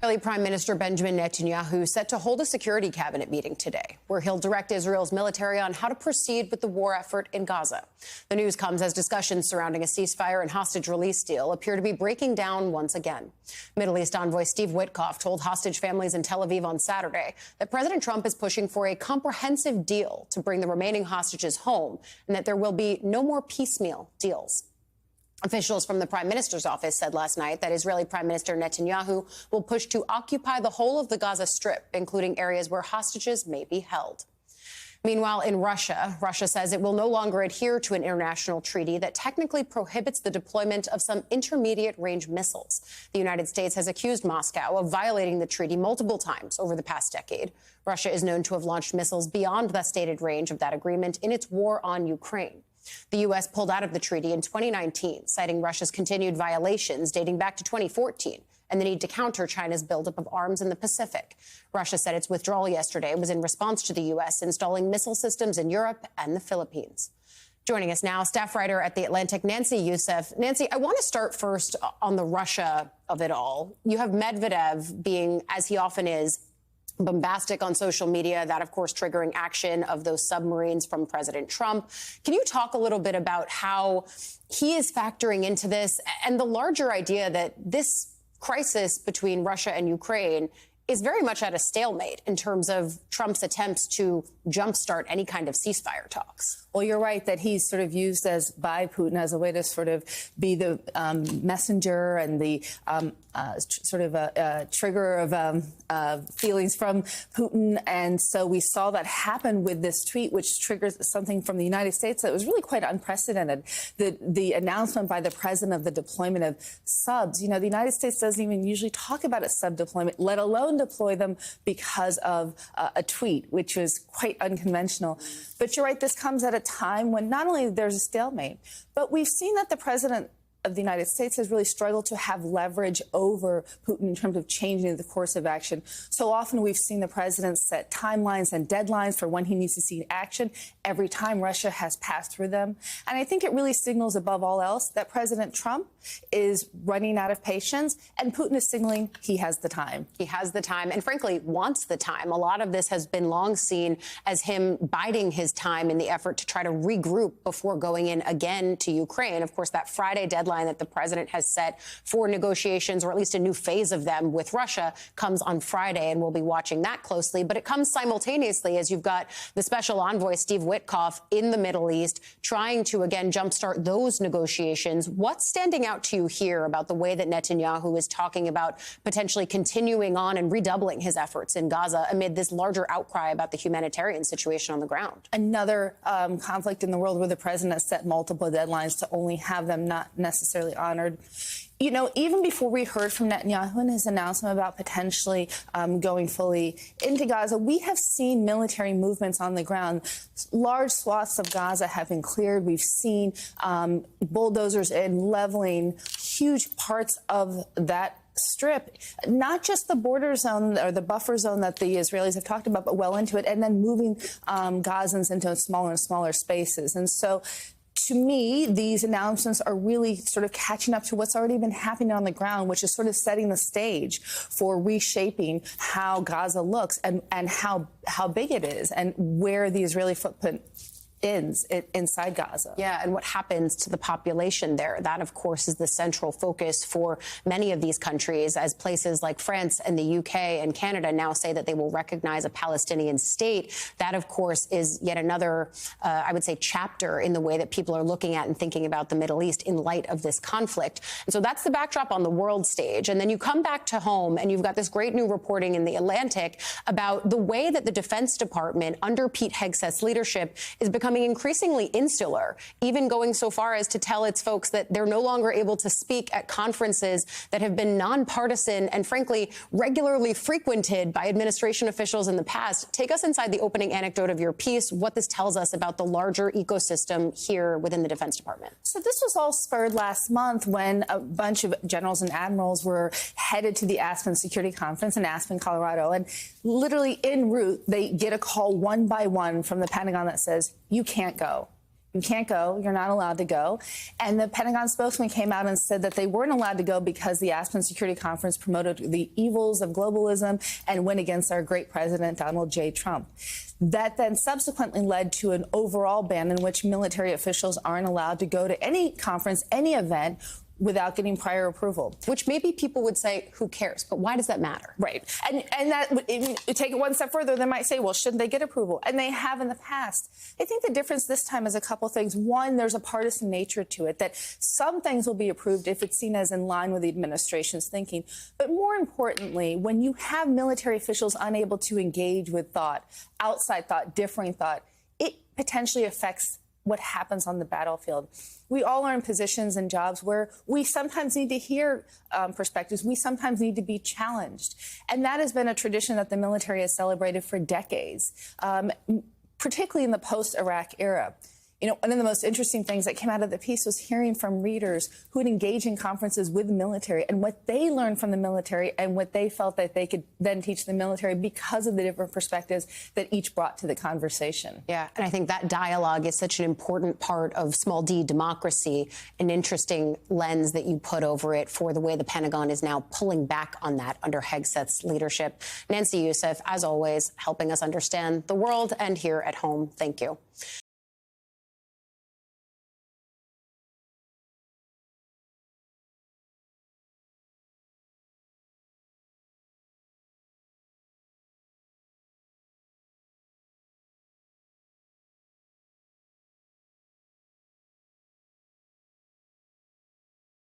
Israeli Prime Minister Benjamin Netanyahu set to hold a security cabinet meeting today, where he'll direct Israel's military on how to proceed with the war effort in Gaza. The news comes as discussions surrounding a ceasefire and hostage release deal appear to be breaking down once again. Middle East envoy Steve Witkoff told hostage families in Tel Aviv on Saturday that President Trump is pushing for a comprehensive deal to bring the remaining hostages home and that there will be no more piecemeal deals. Officials from the Prime Minister's office said last night that Israeli Prime Minister Netanyahu will push to occupy the whole of the Gaza Strip, including areas where hostages may be held. Meanwhile, in Russia says it will no longer adhere to an international treaty that technically prohibits the deployment of some intermediate-range missiles. The United States has accused Moscow of violating the treaty multiple times over the past decade. Russia is known to have launched missiles beyond the stated range of that agreement in its war on Ukraine. The U.S. pulled out of the treaty in 2019, citing Russia's continued violations dating back to 2014 and the need to counter China's buildup of arms in the Pacific. Russia said its withdrawal yesterday was in response to the U.S. installing missile systems in Europe and the Philippines. Joining us now, staff writer at The Atlantic, Nancy Youssef. Nancy, I want to start first on the Russia of it all. You have Medvedev being, as he often is, bombastic on social media, that, of course, triggering action of those submarines from President Trump. Can you talk a little bit about how he is factoring into this and the larger idea that this crisis between Russia and Ukraine is very much at a stalemate in terms of Trump's attempts to jumpstart any kind of ceasefire talks? Well, you're right that he's sort of used as by Putin as a way to sort of be the messenger and the sort of a trigger of feelings from Putin. And so we saw that happen with this tweet, which triggers something from the United States that was really quite unprecedented. The announcement by the president of the deployment of subs. You know, the United States doesn't even usually talk about a sub deployment, let alone deploy them because of a tweet, which was quite unconventional. But you're right, this comes at a time when not only there's a stalemate, but we've seen that the president of the United States has really struggled to have leverage over Putin in terms of changing the course of action. So often we've seen the president set timelines and deadlines for when he needs to see action. Every time Russia has passed through them. And I think it really signals above all else that President Trump is running out of patience and Putin is signaling he has the time. He has the time and, frankly, wants the time. A lot of this has been long seen as him biding his time in the effort to try to regroup before going in again to Ukraine. Of course, that Friday deadline that the president has set for negotiations, or at least a new phase of them with Russia, comes on Friday, and we'll be watching that closely. But it comes simultaneously as you've got the special envoy, Steve Witkoff, in the Middle East, trying to, again, jumpstart those negotiations. What's standing out to you here about the way that Netanyahu is talking about potentially continuing on and redoubling his efforts in Gaza amid this larger outcry about the humanitarian situation on the ground? Another conflict in the world where the president has set multiple deadlines to only have them not necessarily honored. You know, even before we heard from Netanyahu and his announcement about potentially going fully into Gaza, we have seen military movements on the ground. Large swaths of Gaza have been cleared. We've seen bulldozers in leveling huge parts of that strip, not just the border zone or the buffer zone that the Israelis have talked about, but well into it, and then moving Gazans into smaller and smaller spaces. And so, to me, these announcements are really sort of catching up to what's already been happening on the ground, which is sort of setting the stage for reshaping how Gaza looks and how big it is and where the Israeli footprint ends inside Gaza. Yeah, and what happens to the population there. That, of course, is the central focus for many of these countries, as places like France and the UK and Canada now say that they will recognize a Palestinian state. That, of course, is yet another, I would say, chapter in the way that people are looking at and thinking about the Middle East in light of this conflict. And so that's the backdrop on the world stage. And then you come back to home and you've got this great new reporting in The Atlantic about the way that the Defense Department, under Pete Hegseth's leadership, is becoming increasingly insular, even going so far as to tell its folks that they're no longer able to speak at conferences that have been nonpartisan and, frankly, regularly frequented by administration officials in the past. Take us inside the opening anecdote of your piece, what this tells us about the larger ecosystem here within the Defense Department. So this was all spurred last month when a bunch of generals and admirals were headed to the Aspen Security Conference in Aspen, Colorado. And literally en route, they get a call one by one from the Pentagon that says, you can't go. You can't go. You're not allowed to go. And the Pentagon spokesman came out and said that they weren't allowed to go because the Aspen Security Conference promoted the evils of globalism and went against our great president, Donald J. Trump. That then subsequently led to an overall ban in which military officials aren't allowed to go to any conference, any event, without getting prior approval. Which maybe people would say, who cares? But why does that matter? Right. And that, if you take it one step further, they might say, well, shouldn't they get approval? And they have in the past. I think the difference this time is a couple things. One, there's a partisan nature to it, that some things will be approved if it's seen as in line with the administration's thinking. But more importantly, when you have military officials unable to engage with thought, outside thought, differing thought, it potentially affects what happens on the battlefield. We all are in positions and jobs where we sometimes need to hear perspectives. We sometimes need to be challenged. And that has been a tradition that the military has celebrated for decades, particularly in the post-Iraq era. You know, one of the most interesting things that came out of the piece was hearing from readers who had engaged in conferences with the military and what they learned from the military and what they felt that they could then teach the military because of the different perspectives that each brought to the conversation. Yeah, and I think that dialogue is such an important part of small d democracy, an interesting lens that you put over it for the way the Pentagon is now pulling back on that under Hegseth's leadership. Nancy Youssef, as always, helping us understand the world and here at home. Thank you.